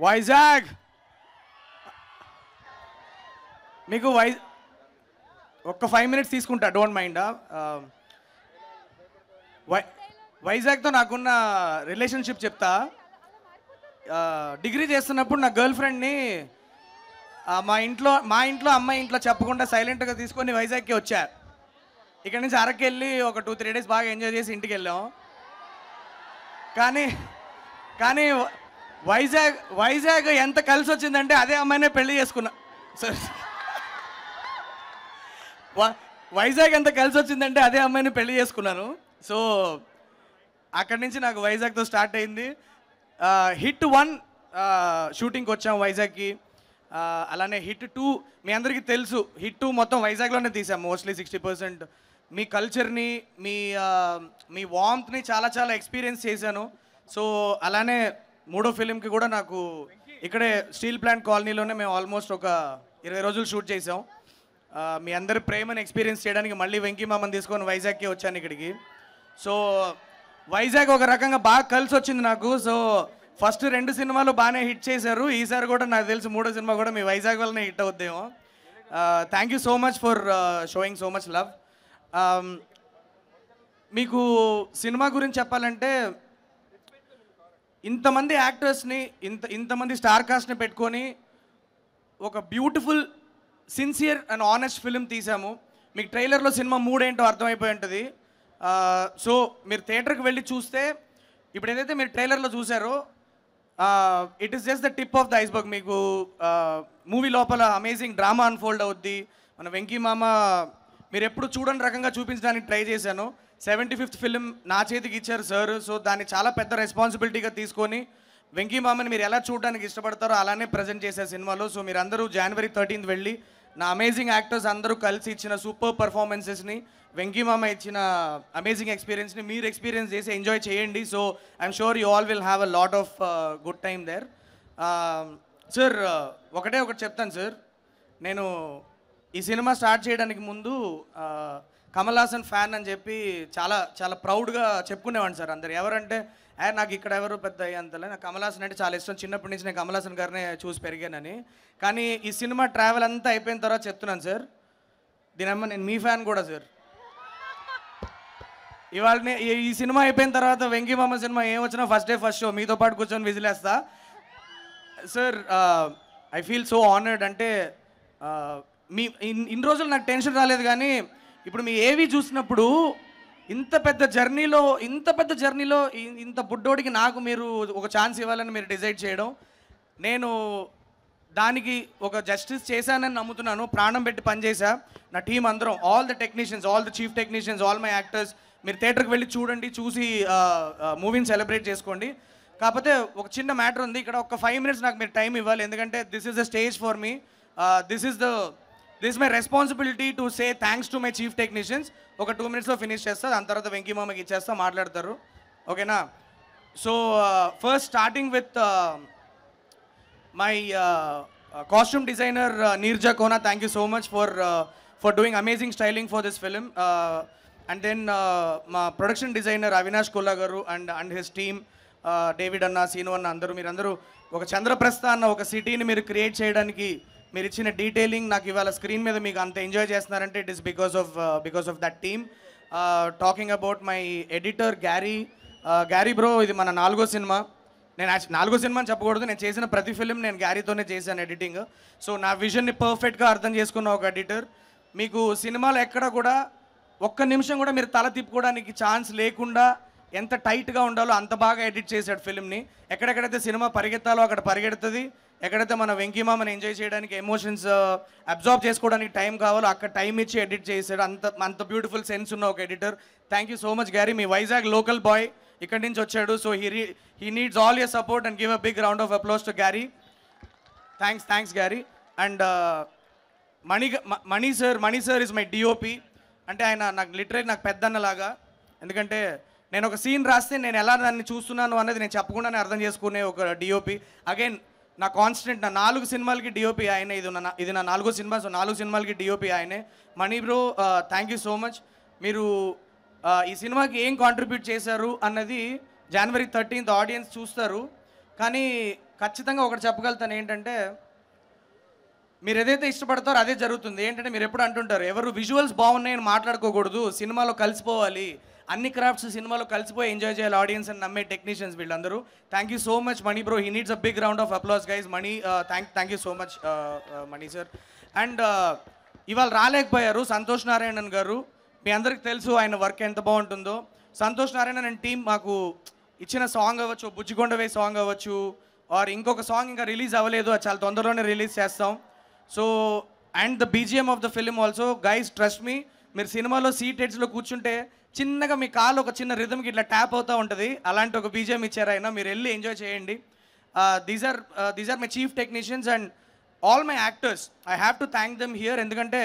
వైజాగ్ మీకు ఒక్క 5 minutes తీసుకుంటా, డోంట్ మైండ్. వైజాగ్తో నాకున్న రిలేషన్షిప్ చెప్తా. డిగ్రీ చేస్తున్నప్పుడు నా గర్ల్ ఫ్రెండ్ని మా ఇంట్లో అమ్మాయి ఇంట్లో చెప్పకుండా సైలెంట్గా తీసుకొని వైజాగ్కి వచ్చా. ఇక్కడ నుంచి అరకు వెళ్ళి ఒక 2-3 days బాగా ఎంజాయ్ చేసి ఇంటికి వెళ్ళాం. కానీ వైజాగ్ ఎంత కలిసి వచ్చిందంటే అదే అమ్మాయినే పెళ్లి చేసుకున్నా. సార్, వైజాగ్ ఎంత కలిసి వచ్చిందంటే అదే అమ్మాయిని పెళ్లి చేసుకున్నాను. సో అక్కడి నుంచి నాకు వైజాగ్తో స్టార్ట్ అయింది. హిట్ 1 షూటింగ్కి వచ్చాం వైజాగ్కి. అలానే హిట్ 2 మీ అందరికీ తెలుసు. హిట్ 2 మొత్తం వైజాగ్లోనే తీసాం మోస్ట్లీ 60%. మీ కల్చర్ని, మీ వార్మ్త్ని చాలా చాలా ఎక్స్పీరియన్స్ చేశాను. సో అలానే 3వ ఫిలింకి కూడా నాకు ఇక్కడే స్టీల్ ప్లాంట్ కాలనీలోనే మేము ఆల్మోస్ట్ ఒక 20 రోజులు షూట్ చేసాం. మీ అందరి ప్రేమను ఎక్స్పీరియన్స్ చేయడానికి మళ్ళీ వెంకీ మామని తీసుకొని వైజాగ్కి వచ్చాను ఇక్కడికి. సో వైజాగ్ ఒక రకంగా బాగా కలిసి వచ్చింది నాకు. సో ఫస్ట్ 2 సినిమాలు బాగానే హిట్ చేశారు. ఈసారి కూడా నాకు తెలిసి 3వ సినిమా కూడా మీ వైజాగ్ వల్లనే హిట్ అవుద్దేమో. Thank you so much for showing so much love. మీకు సినిమా గురించి చెప్పాలంటే ఇంతమంది యాక్టర్స్ని, ఇంతమంది స్టార్ కాస్ట్ని పెట్టుకొని ఒక beautiful, sincere and honest film తీసాము. మీకు ట్రైలర్లో సినిమా మూడ్ ఏంటో అర్థమైపోయి ఉంటుంది. సో మీరు థియేటర్కి వెళ్ళి చూస్తే ఇప్పుడు ఏదైతే మీరు ట్రైలర్లో చూసారో it is just the tip of the iceberg. మీకు మూవీ లోపల అమేజింగ్ డ్రామా అన్ఫోల్డ్ అవుద్ది. మన వెంకీ మామ మీరు ఎప్పుడు చూడని రకంగా చూపించడానికి ట్రై చేశాను. 75th ఫిలిం నా చేతికి ఇచ్చారు సార్. సో దాన్ని చాలా పెద్ద రెస్పాన్సిబిలిటీగా తీసుకొని వెంకీ మామని మీరు ఎలా చూడడానికి ఇష్టపడతారో అలానే ప్రజెంట్ చేశారు సినిమాలో. సో మీరు అందరూ January 13th వెళ్ళి నా అమేజింగ్ యాక్టర్స్ అందరూ కలిసి ఇచ్చిన సూపర్ పర్ఫార్మెన్సెస్ని, వెంకీ మామ ఇచ్చిన అమేజింగ్ ఎక్స్పీరియన్స్ని మీరు ఎక్స్పీరియన్స్ చేసి ఎంజాయ్ చేయండి. So I'm sure you all will have a lot of good time there. Sir ఒకటి చెప్తాను సార్. నేను ఈ సినిమా స్టార్ట్ చేయడానికి ముందు కమల్ హాసన్ ఫ్యాన్ అని చెప్పి చాలా చాలా ప్రౌడ్గా చెప్పుకునేవాడిని సార్. అందరు ఎవరంటే నాకు ఇక్కడ ఎవరు పెద్ద అంతలే, నాకు కమల్ హాసన్ అంటే చాలా ఇష్టం. చిన్నప్పటి నుంచి నేను కమల్ హాసన్ గారినే చూసి పెరిగానని. కానీ ఈ సినిమా ట్రావెల్ అంతా అయిపోయిన తర్వాత చెప్తున్నాను సార్, దీనమ్మ నేను మీ ఫ్యాన్ కూడా సార్. ఇవాళ ఈ సినిమా అయిపోయిన తర్వాత వెంకీ మామ సినిమా ఏం వచ్చినా ఫస్ట్ డే ఫస్ట్ షో మీతో పాటు కూర్చొని విజిలేస్తా sir. I feel so honoured. అంటే మీ ఇన్ని రోజులు నాకు టెన్షన్ రాలేదు, కానీ ఇప్పుడు మీ ఏవి చూసినప్పుడు ఇంత పెద్ద జర్నీలో ఇంత బుడ్డోడికి నాకు మీరు ఒక ఛాన్స్ ఇవ్వాలని మీరు డిసైడ్ చేయడం, నేను దానికి ఒక జస్టిస్ చేశానని నమ్ముతున్నాను. ప్రాణం పెట్టి పనిచేసా. నా టీం అందరం, all the technicians, all the chief technicians, all my actors, మీరు థియేటర్కి వెళ్ళి చూడండి, చూసి మూవీని సెలబ్రేట్ చేసుకోండి. కాకపోతే ఒక చిన్న మ్యాటర్ ఉంది ఇక్కడ. ఒక 5 minutes నాకు మీరు టైం ఇవ్వాలి, ఎందుకంటే this is the stage for me. This is my responsibility to say thanks to my chief technicians. ఒక 2 minutesలో ఫినిష్ చేస్తా, దాని తర్వాత వెంకీ మామకి ఇచ్చేస్తా, మాట్లాడతారు. ఓకేనా? So first starting with my costume designer Neerja Kona. Thank you so much for doing amazing styling for this film. And then మా production designer Avinash Kolla గారు అండ్ హిస్ టీమ్, డేవిడ్ అన్న, సీను అన్న, మీరందరూ ఒక చంద్రప్రస్థ అన్న ఒక సిటీని మీరు క్రియేట్ చేయడానికి మీరు ఇచ్చిన డీటెయిలింగ్ నాకు ఇవాళ స్క్రీన్ మీద మీకు అంత ఎంజాయ్ చేస్తున్నారంటే it is because of that team. Talking about my editor Garry bro, ఇది మన 4వ సినిమా. నేను 4వ సినిమా అని చెప్పకూడదు, నేను చేసిన ప్రతి ఫిలిం నేను గ్యారీతోనే చేశాను ఎడిటింగ్. సో నా విజన్ని పర్ఫెక్ట్గా అర్థం చేసుకున్న ఒక ఎడిటర్. మీకు సినిమాలో ఎక్కడ కూడా ఒక్క నిమిషం కూడా మీరు తల తిప్పుకోవడానికి ఛాన్స్ లేకుండా ఎంత టైట్గా ఉండాలో అంత బాగా ఎడిట్ చేశాడు ఫిలింని. ఎక్కడెక్కడైతే సినిమా పరిగెత్తాలో అక్కడ పరిగెడుతుంది, ఎక్కడైతే మన వెంకీ మామని ఎంజాయ్ చేయడానికి, ఎమోషన్స్ అబ్జార్బ్ చేసుకోవడానికి టైం కావాలో అక్కడ టైం ఇచ్చి ఎడిట్ చేశాడు. అంత బ్యూటిఫుల్ సెన్స్ ఉన్న ఒక editor. Thank you so much Garry. మీ వైజాగ్ లోకల్ బాయ్ ఇక్కడి నుంచి వచ్చాడు. So he needs all your support and give a big round of applause to Garry. Thanks Garry. And Mani sir is my DOP. అంటే ఆయన నాకు పెద్దన్నలాగా. ఎందుకంటే నేను ఒక సీన్ రాస్తే నేను ఎలా దాన్ని చూస్తున్నాను అనేది నేను చెప్పకుండానే అర్థం చేసుకునే ఒక డిఓపి. అగైన్ నా కాన్స్టెంట్, నా 4 సినిమాలకి డిఓపి ఆయనే. ఇది నా 4వ సినిమా. సో 4 సినిమాలకి డిఓపి ఆయనే. Mani bro, thank you so much. మీరు ఈ సినిమాకి ఏం కాంట్రిబ్యూట్ చేశారు అన్నది January 13th ఆడియన్స్ చూస్తారు. కానీ ఖచ్చితంగా ఒకటి చెప్పగలుగుతాను ఏంటంటే, మీరు ఏదైతే ఇష్టపడతారో అదే జరుగుతుంది. ఏంటంటే మీరు ఎప్పుడు అంటుంటారు, ఎవరు విజువల్స్ బాగున్నాయని మాట్లాడుకోకూడదు, సినిమాలో కలిసిపోవాలి, అన్ని క్రాఫ్ట్స్ సినిమాలో కలిసిపోయి ఎంజాయ్ చేయాలి ఆడియన్స్ అని నమ్మే టెక్నీషియన్స్ వీళ్ళందరూ. Thank you so much Mani bro, he needs a big round of applause guys. Mani, thank you so much Mani sir. And ఇవాళ రాలేకపోయారు సంతోష్ నారాయణన్ గారు. మీ అందరికి తెలుసు ఆయన వర్క్ ఎంత బాగుంటుందో. సంతోష్ నారాయణన్ అండ్ టీమ్ మాకు ఇచ్చిన సాంగ్ అవ్వచ్చు, బుజ్జికొండవే సాంగ్ అవ్వచ్చు, ఆర్ ఇంకొక సాంగ్ ఇంకా రిలీజ్ అవ్వలేదు, అది చాలా తొందరలోనే రిలీజ్ చేస్తాం. So and the BGM of the film also guys, trust me, మీరు సినిమాలో సీట్ హెడ్స్లో కూర్చుంటే చిన్నగా మీ కాలు ఒక చిన్న రిథమ్కి ఇట్లా ట్యాప్ అవుతూ ఉంటుంది. అలాంటి ఒక బీజిఎం ఇచ్చారు ఆయన, మీరు వెళ్ళి ఎంజాయ్ చేయండి. These are my chief technicians and all my actors. I have to thank them here. ఎందుకంటే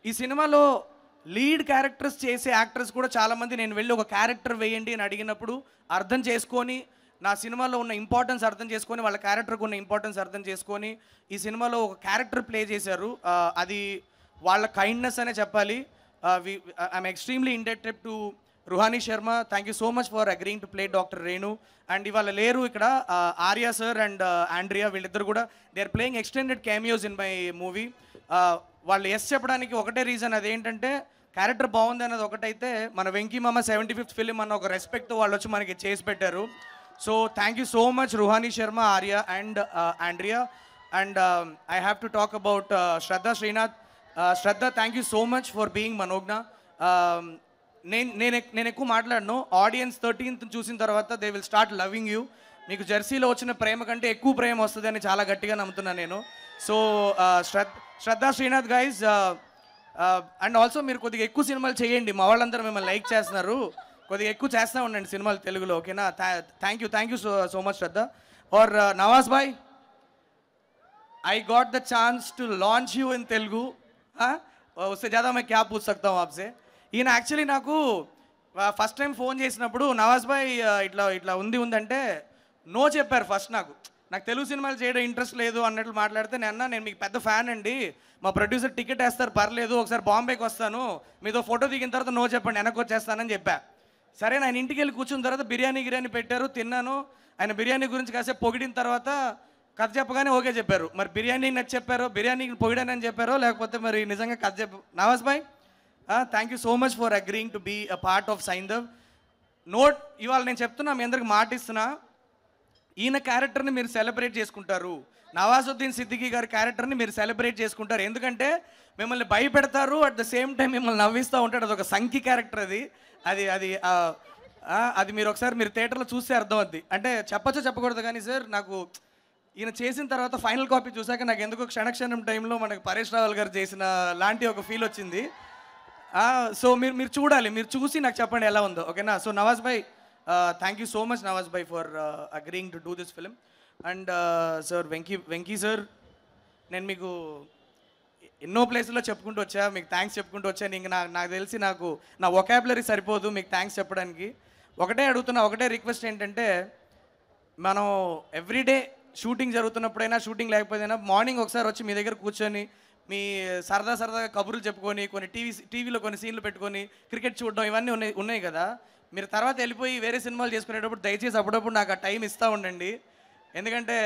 ఈ సినిమాలో లీడ్ క్యారెక్టర్స్ చేసే యాక్టర్స్ కూడా చాలామంది నేను వెళ్ళి ఒక క్యారెక్టర్ వేయండి అని అడిగినప్పుడు అర్థం చేసుకొని, నా సినిమాలో ఉన్న ఇంపార్టెన్స్ అర్థం చేసుకొని, వాళ్ళ క్యారెక్టర్కి ఉన్న ఇంపార్టెన్స్ అర్థం చేసుకొని ఈ సినిమాలో ఒక క్యారెక్టర్ ప్లే చేశారు. అది వాళ్ళ కైండ్నెస్ అనే చెప్పాలి. I'm extremely indebted to Ruhani Sharma. Thank you so much for agreeing to play doctor Renu. And ఇవాళ లేరు ఇక్కడ ఆర్యా సార్ అండ్ ఆండ్రియా, వీళ్ళిద్దరు కూడా they are playing extended cameos in my movie. వాళ్ళు ఎస్ చెప్పడానికి ఒకటే రీజన్, అదేంటంటే క్యారెక్టర్ బాగుంది అన్నది ఒకటైతే, మన వెంకీ మామ 75th ఫిలిం అన్న ఒక రెస్పెక్ట్ వాళ్ళు వచ్చి మనకి చేసి పెట్టారు. So thank you so much Ruhani Sharma, Arya and Andrea. And I have to talk about Shraddha Srinath. Shraddha, thank you so much for being Manogna. నేను ఎక్కువ మాట్లాడను. ఆడియన్స్ 13th చూసిన తర్వాత they will start loving you. మీకు జెర్సీలో వచ్చిన ప్రేమ కంటే ఎక్కువ ప్రేమ వస్తుంది అని చాలా గట్టిగా నమ్ముతున్నాను నేను. So Shraddha Srinath guys. And also మీరు కొద్దిగా ఎక్కువ సినిమాలు చేయండి, మా వాళ్ళందరూ మిమ్మల్ని లైక్ చేస్తున్నారు, కొద్దిగా ఎక్కువ చేస్తూ ఉండండి సినిమాలు తెలుగులో, ఓకేనా? Thank you so much Shraddha. और नवाज भाई, I got the chance to launch you in Telugu. हाँ, उससे ज़्यादा मैं क्या पूछ सकता हूँ आपसे. ఈయన యాక్చువల్లీ నాకు ఫస్ట్ టైం ఫోన్ చేసినప్పుడు నవాజ్ భాయ్ ఇట్లా ఇట్లా ఉందంటే నో చెప్పారు ఫస్ట్. నాకు తెలుగు సినిమాలు చేయడం ఇంట్రెస్ట్ లేదు అన్నట్లు మాట్లాడితే, నేను మీకు పెద్ద ఫ్యాన్ అండి, మా ప్రొడ్యూసర్ టికెట్ వేస్తారు పర్లేదు, ఒకసారి బాంబేకి వస్తాను, మీతో ఫోటో దిగిన తర్వాత నో చెప్పండి వెనక్కి వచ్చేస్తానని చెప్పా. సరే, ఆయన ఇంటికి వెళ్ళి కూర్చున్న తర్వాత బిర్యానీ పెట్టారు, తిన్నాను. ఆయన బిర్యానీ గురించి కాసేపు పొగిడిన తర్వాత కథ చెప్పగానే ఓకే చెప్పారు. మరి బిర్యానీ నచ్చి చెప్పారో, బిర్యానీకి పొగిడానని చెప్పారో, లేకపోతే మరి నిజంగా కథ Nawaz bhai, thank you so much for agreeing to be a part of Saindhav. Note, ఇవాళ నేను చెప్తున్నా, మీ అందరికి మాట ఇస్తున్నా, ఈయన క్యారెక్టర్ని మీరు సెలబ్రేట్ చేసుకుంటారు, నవాజుద్దీన్ సిద్దికీ గారి క్యారెక్టర్ని మీరు సెలబ్రేట్ చేసుకుంటారు. ఎందుకంటే మిమ్మల్ని భయపెడతారు, అట్ ద సేమ్ టైం మిమ్మల్ని నవ్విస్తూ ఉంటాడు. అదొక సంకి క్యారెక్టర్ అది అది అది అది మీరు ఒకసారి మీరు థియేటర్లో చూస్తే అర్థం అవుద్ది. అంటే చెప్పచ్చో చెప్పకూడదు కానీ సార్, నాకు ఈయన చేసిన తర్వాత ఫైనల్ కాపీ చూసాక నాకు ఎందుకో క్షణక్షణం టైంలో మనకు పరేష్ రావల్ గారు చేసిన లాంటి ఒక ఫీల్ వచ్చింది. సో మీరు చూడాలి, మీరు చూసి నాకు చెప్పండి ఎలా ఉందో, ఓకేనా? So Nawaz bhai, thank you so much Nawaz Bhai for agreeing to do this film. And sir Venky sir, నేను మీకు ఎన్నో ప్లేసుల్లో చెప్పుకుంటూ వచ్చా, మీకు థ్యాంక్స్ చెప్పుకుంటూ వచ్చాను. ఇంక నాకు తెలిసి నా వొకాబులరీ సరిపోదు మీకు థ్యాంక్స్ చెప్పడానికి. ఒకటే అడుగుతున్నా, ఒకటే రిక్వెస్ట్ ఏంటంటే, మనం ఎవ్రీడే షూటింగ్ జరుగుతున్నప్పుడైనా, షూటింగ్ లేకపోయినా, మార్నింగ్ ఒకసారి వచ్చి మీ దగ్గర కూర్చొని మీ సరదాగా కబుర్లు చెప్పుకొని, కొన్ని టీవీలో కొన్ని సీన్లు పెట్టుకొని క్రికెట్ చూడడం ఇవన్నీ ఉన్నాయి కదా. మీరు తర్వాత వెళ్ళిపోయి వేరే సినిమాలు చేసుకునేటప్పుడు దయచేసి అప్పుడప్పుడు నాకు ఆ టైం ఇస్తూ ఉండండి. ఎందుకంటే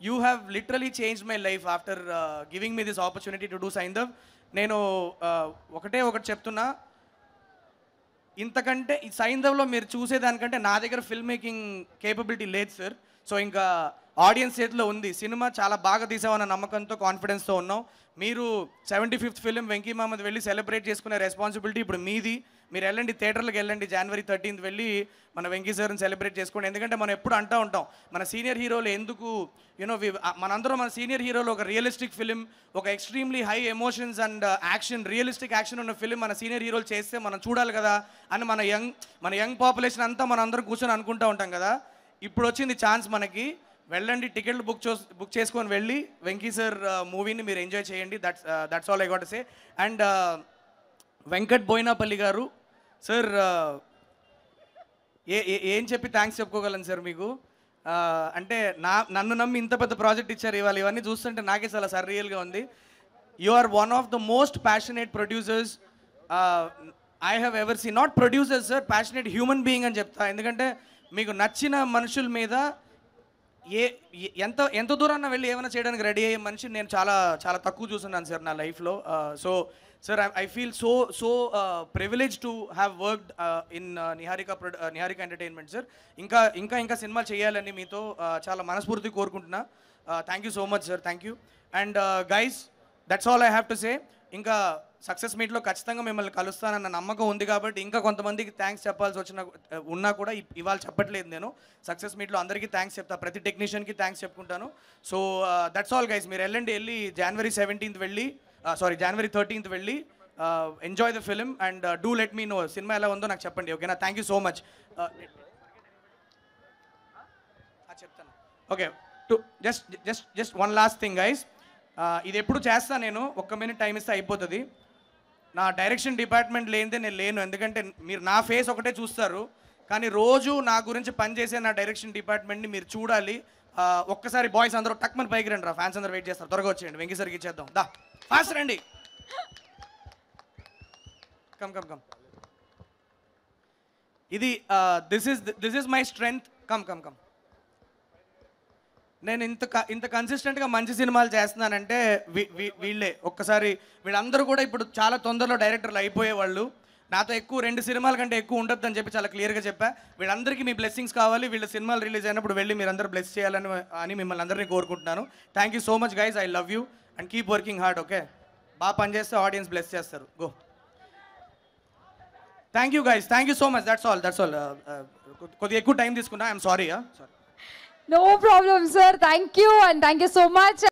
you have literally change my life after giving me this opportunity to do Saindhav. నేను ఒకటి చెప్తున్నా, ఇంతకంటే ఈ సైంధవ్లో మీరు చూసేదానికంటే నా దగ్గర ఫిల్మ్ మేకింగ్ కేపబిలిటీ లేదు సార్. సో ఇంకా ఆడియన్స్ చేతిలో ఉంది. సినిమా చాలా బాగా తీసామన్న నమ్మకంతో, కాన్ఫిడెన్స్తో ఉన్నాం. మీరు 75th ఫిలిం వెంకీ మామది వెళ్ళి సెలబ్రేట్ చేసుకునే రెస్పాన్సిబిలిటీ ఇప్పుడు మీది. మీరు వెళ్ళండి, థియేటర్లకు వెళ్ళండి, January 13th వెళ్ళి మన వెంకీ సార్ని సెలబ్రేట్ చేసుకోండి. ఎందుకంటే మనం ఎప్పుడు అంటూ ఉంటాం, మన సీనియర్ హీరోలు ఎందుకు మనందరం మన సీనియర్ హీరోలు ఒక రియలిస్టిక్ ఫిలిం, ఒక extremely high emotions and action, realistic action ఉన్న ఫిలిం మన సీనియర్ హీరోలు చేస్తే మనం చూడాలి కదా అని మన యంగ్ పాపులేషన్ అంతా మనం అందరం కూర్చొని అనుకుంటూ ఉంటాం కదా. ఇప్పుడు వచ్చింది ఛాన్స్ మనకి. వెళ్ళండి, టికెట్లు బుక్ చేసుకొని వెళ్ళి వెంకీ సార్ మూవీని మీరు ఎంజాయ్ చేయండి. That's all I got to say. And Venkat Boinapalli garu sir, ఏం చెప్పి థ్యాంక్స్ చెప్పుకోగలను సార్ మీకు. అంటే నన్ను నమ్మి ఇంత పెద్ద ప్రాజెక్ట్ ఇచ్చారు. ఇవన్నీ చూస్తుంటే నాకే చాలా సర్రియల్గా ఉంది. You are one of the most passionate producers I have ever seen. Not producers sir, passionate human being అని చెప్తా. ఎందుకంటే మీకు నచ్చిన మనుషుల మీద ఎంత ఎంత దూరాన్న వెళ్ళి ఏమైనా చేయడానికి రెడీ అయ్యే మనిషి నేను చాలా చాలా తక్కువ చూస్తున్నాను సార్ నా లైఫ్లో. So sir I feel so privilege to have worked in Niharika entertainment sir. ఇంకా ఇంకా ఇంకా సినిమాలు చేయాలని మీతో చాలా మనస్ఫూర్తి కోరుకుంటున్నా. Thank you so much sir, thank you. And guys, that's all I have to say. ఇంకా సక్సెస్ మీట్లో ఖచ్చితంగా మిమ్మల్ని కలుస్తానన్న నమ్మకం ఉంది కాబట్టి ఇంకా కొంతమందికి థ్యాంక్స్ చెప్పాల్సి ఉన్నా కూడా ఇవాళ చెప్పట్లేదు. నేను సక్సెస్ మీట్లో అందరికీ థ్యాంక్స్ చెప్తా, ప్రతి టెక్నీషియన్కి థ్యాంక్స్ చెప్పుకుంటాను. So that's all guys. మీరు వెళ్ళి January 17th వెళ్ళి January 13th వెళ్ళి enjoy the film and do let me know సినిమా ఎలా ఉందో నాకు చెప్పండి, ఓకేనా? Thank you so much. చెప్తాను, okay. Just one last thing guys. ఇది ఎప్పుడు చేస్తా నేను, 1 minute టైం ఇస్తే అయిపోతుంది. నా డైరెక్షన్ డిపార్ట్మెంట్ లేనిదే నేను లేను, ఎందుకంటే మీరు నా ఫేస్ ఒకటే చూస్తారు కానీ రోజు నా గురించి పనిచేసే నా డైరెక్షన్ డిపార్ట్మెంట్ని మీరు చూడాలి. ఒక్కసారి బాయ్స్ అందరూ టక్మని పైకి రండి రా, ఫ్యాన్స్ అందరూ వెయిట్ చేస్తారు, త్వరగా వచ్చేయండి, వెంకీ సార్కి ఇచ్చేద్దాం. దా ఫాస్ట్ రండి, కమ్ కమ్ కమ్. ఇది this is my strength. Come come come. నేను ఇంత కన్సిస్టెంట్గా మంచి సినిమాలు చేస్తున్నానంటే వీళ్ళే. ఒక్కసారి వీళ్ళందరూ కూడా ఇప్పుడు చాలా తొందరలో డైరెక్టర్లు అయిపోయేవాళ్ళు. నాతో 2 సినిమాల కంటే ఎక్కువ ఉండొద్దని చెప్పి చాలా క్లియర్గా చెప్పా. వీళ్ళందరికీ మీ బ్లెస్సింగ్స్ కావాలి. వీళ్ళ సినిమాలు రిలీజ్ అయినప్పుడు వెళ్ళి మీరందరూ బ్లెస్ చేయాలని మిమ్మల్ని అందరినీ కోరుకుంటున్నాను. Thank you so much guys, I love you and keep working hard, okay? బాగా పనిచేస్తే ఆడియన్స్ బ్లెస్ చేస్తారు. Go. Thank you guys, thank you so much. That's all. కొద్దిగా ఎక్కువ టైం తీసుకున్నా, I'm sorry. No problem, sir. Thank you and thank you so much.